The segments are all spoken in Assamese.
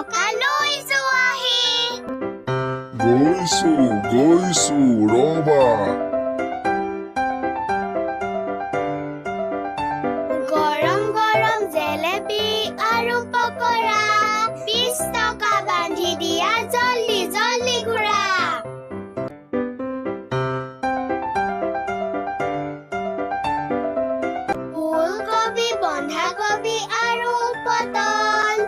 ককালৈ যোৱাহি গৈছো ৰবা গৰম গৰম জেলেপি আৰু পকৰা 20 টকা বান্ধি দিয়া জল্দি জল্দি ঘূৰা ফুলকবি বন্ধাকবি আৰু পটল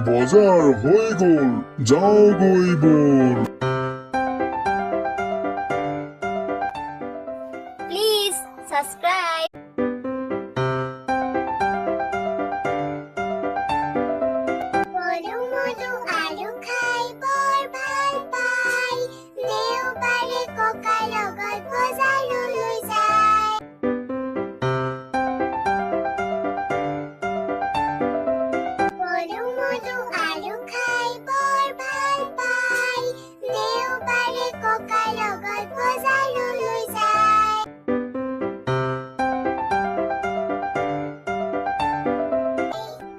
বজাৰ হৈ গ'ল যাওগৈ বল প্লিজ সাবস্ক্ৰাইব মধু মধু আলু খাই বৰ ভাল পাই দেওবাৰে ককা লগত বজাৰলৈ যায় মধু মধু আলু খাই বৰ ভাল পাই দেওবাৰে ককা লগত বজাৰলৈ যায়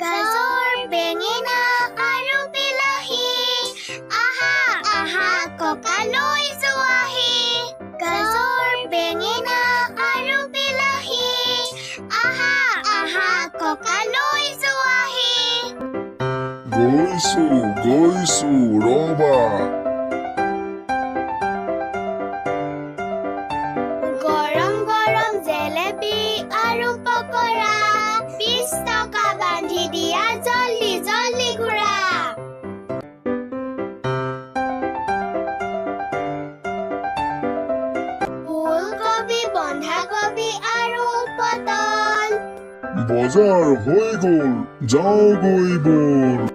গাজৰ বেঙেনা আৰু বিলাহী আহা আহা ককালৈ যোৱাহি গাজৰ বেঙেনা আৰু বিলাহী আহা আহা ককালৈ যোৱাহি গৈছো ৰবা গৰম গৰম জেলেপি আৰু পকৰা 20 টকা বান্ধি দিয়া জল্দি জল্দি ঘূৰা ফুলকবি বন্ধাকবি আৰু পটল বজাৰ হৈ গ'ল যাওগৈ বল